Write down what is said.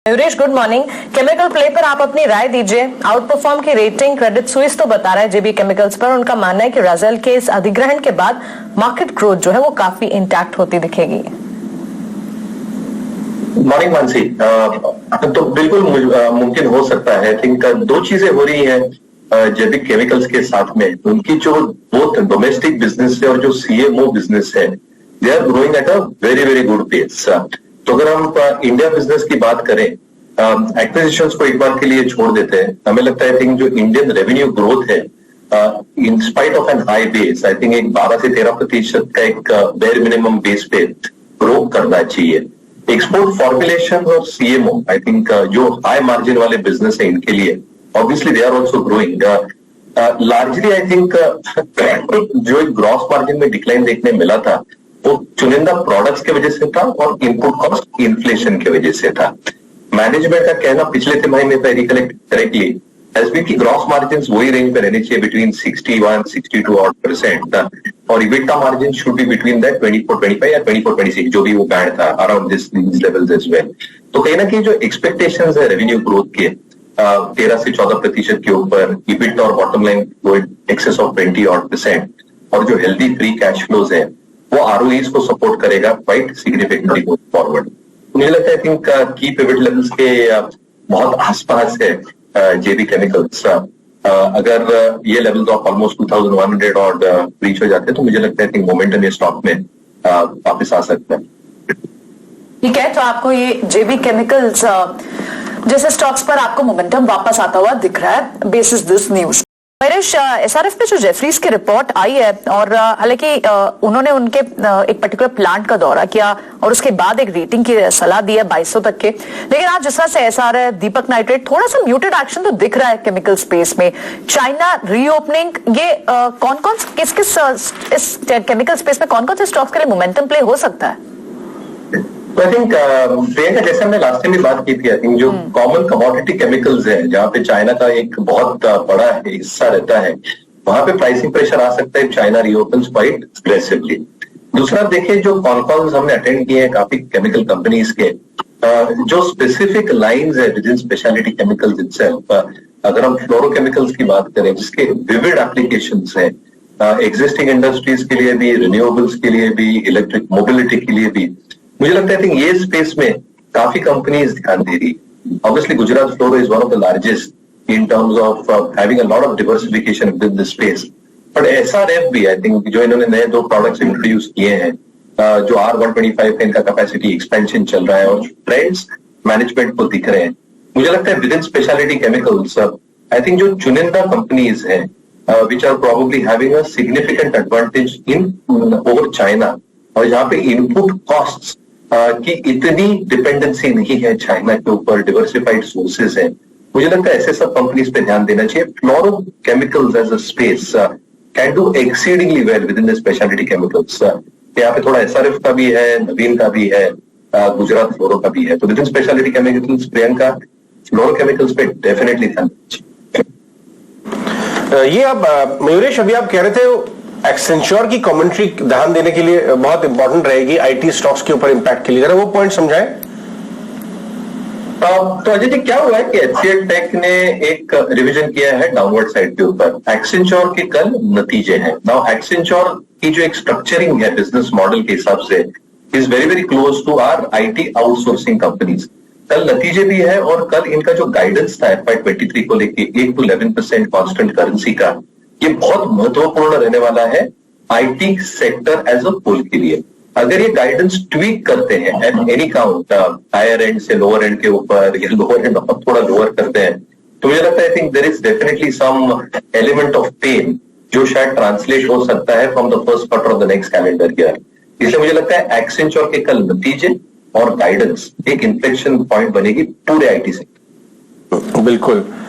Mayuresh, good morning. Chemical play पर आप अपनी राय दीजिए। आउट परफॉर्म की रेटिंग क्रेडिट स्विस तो बता रहा है जेबी केमिकल्स पर। उनका मानना है कि राजेल के इस अधिग्रहण के बाद मार्केट ग्रोथ जो है वो काफी इंटैक्ट होती दिखेगी। मॉर्निंग मानसी, तो बिल्कुल मुमकिन हो सकता है। आई थिंक दो चीजें हो रही हैं जेबी केमिकल्स के साथ में। उनकी जो बोथ डोमेस्टिक बिजनेस है और जो सीएमओ बिजनेस है, they are growing at a very very good pace. तो अगर हम इंडिया बिजनेस की बात करें, एक्विजिशंस को एक बार के लिए छोड़ देते हैं, हमें लगता है आई थिंक जो इंडियन रेवेन्यू ग्रोथ है in spite of an high base, I think एक 12 से 13% का एक बेयर मिनिमम बेस पे ग्रो करना चाहिए। एक्सपोर्ट फॉर्मुलेशन और सीएमओ, आई थिंक जो हाई मार्जिन वाले बिजनेस है इनके लिए obviously they are also growing largely. I think जो एक ग्रॉस मार्जिन में डिक्लाइन देखने मिला था वो चुनिंदा प्रोडक्ट्स की वजह से था और इनपुट कॉस्ट इन्फ्लेशन की वजह से था। मैनेजमेंट का कहना पिछले तिमाही में रिकलेक्ट करेक्टली हैज बीन कि ग्रॉस मार्जिन वही रेंज में रहने चाहिए बिटवीन 61-62% और EBITDA margin should be between that 24-25 या 24-26, जो भी वो बैंड था, around this levels as well. तो कहीं ना कहीं जो एक्सपेक्टेशंस है रेवेन्यू ग्रोथ के 13 से 14% के ऊपर, इबिटा और बॉटम लाइन एक्सेस ऑफ 20% और जो हेल्दी फ्री कैश फ्लोज है वो आरओईज को सपोर्ट करेगा क्वाइट सिग्निफिकेंटली गोइंग फॉरवर्ड। मुझे लगता है आई थिंक की पिवट लेवल्स के बहुत आसपास है जेबी केमिकल्स। अगर ये लेवल्स ऑफ ऑलमोस्ट 2100 और रीच हो जाते हैं तो मुझे लगता है आई थिंक मोमेंटम ये स्टॉक में वापस आ सकता है। ठीक है, तो आपको ये जेबी केमिकल्स जैसे स्टॉक्स पर आपको मोमेंटम वापस आता हुआ दिख रहा है basis this news. Mayuresh, SRF पे जो जेफरीज की रिपोर्ट आई है और हालांकि उन्होंने उनके एक पर्टिकुलर प्लांट का दौरा किया और उसके बाद एक रेटिंग की सलाह दी है 2200 तक के, लेकिन आज जिस तरह से एसआरएफ, दीपक नाइट्रेट, थोड़ा सा म्यूटेड एक्शन तो दिख रहा है केमिकल स्पेस में। चाइना रीओपनिंग, ये कौन कौन किस किस इस केमिकल स्पेस में कौन कौन से स्टॉक्स के लिए मोमेंटम प्ले हो सकता है? आई थिंक प्रियंका, जैसे हमने लास्ट टाइम भी बात की थी, आई थिंक जो कॉमन कमोडिटी केमिकल्स है जहां पे चाइना का एक बहुत बड़ा हिस्सा रहता है, वहां पे प्राइसिंग प्रेशर आ सकता है चाइना रीओपन्स क्वाइट अग्रेसिवली। दूसरा देखिए, जो कॉन्फ्रेंस हमने अटेंड किए हैं काफी केमिकल कंपनीज के, जो स्पेसिफिक लाइंस है within specialty chemicals itself, अगर हम फ्लोरोकेमिकल्स की बात करें जिसके विविड एप्लीकेशंस हैं एग्जिस्टिंग इंडस्ट्रीज के लिए भी, रिन्यूएबल्स के लिए भी, इलेक्ट्रिक मोबिलिटी के लिए भी, मुझे लगता है आई थिंक ये स्पेस में काफी कंपनीज ध्यान दे रही। Obviously Gujarat fluoro is one of the largest in terms of having a lot of diversification with this space. But SRF भी आई थिंक जो इन्होंने नए 2 प्रोडक्ट्स इंट्रोड्यूस किए हैं, जो R125 का इनका कैपेसिटी एक्सपेंशन चल रहा है और ट्रेंड्स मैनेजमेंट को दिख रहे हैं, मुझे लगता है within specialty chemicals I think जो चुनिंदा कंपनीज हैं which are probably having a significant advantage in over China, और जहां पे इनपुट कॉस्ट्स की इतनी डिपेंडेंसी नहीं है चाइना के ऊपर, डिवर्सिफाइड सोर्सेज है, मुझे लगता है ऐसे सब कंपनीज पे ध्यान देना चाहिए। Fluoro chemicals as a space can do exceedingly well within the speciality chemicals. यहाँ पे थोड़ा एसआरएफ का भी है, नवीन का भी है, गुजरात फ्लोरो का भी है। तो with in specialty chemicals Priyanka, fluoro chemicals पे डेफिनेटली ध्यान चाहिए। ये अब मयूरेश, अभी आप कह रहे थे एक्सेंचर की कमेंट्री ध्यान देने के लिए बहुत इंपॉर्टेंट रहेगी आईटी स्टॉक्स के ऊपर इंपैक्ट के लिए, जरा वो पॉइंट समझाएं। तो अजय जी, क्या हुआ है कि एचसीएल टेक ने एक रिवीजन किया है डाउनवर्ड साइड के ऊपर। एक्सेंचर के कल नतीजे हैं। नाउ एक्सेंचर की जो एक स्ट्रक्चरिंग है बिजनेस मॉडल के हिसाब से is very very close to our IT outsourcing companies. कल नतीजे भी है और कल इनका जो गाइडेंस था FY23 को लेके 8 to 11% कॉन्स्टेंट करेंसी का, ये बहुत महत्वपूर्ण रहने वाला है IT sector as a whole के लिए। अगर ये गाइडेंस ट्वीक करते हैं at any count, higher end से लोअर एंड के ऊपर या लोअर एंड थोड़ा लोअर करते हैं, तो मुझे लगता है I think there is definitely some element of pain जो शायद ट्रांसलेट हो सकता है from the first quarter of the next calendar year. इसलिए मुझे लगता है एक्सेंचर के कल नतीजे और गाइडेंस एक इन्फ्लेक्शन पॉइंट बनेगी पूरे आईटी सेक्टर। बिल्कुल।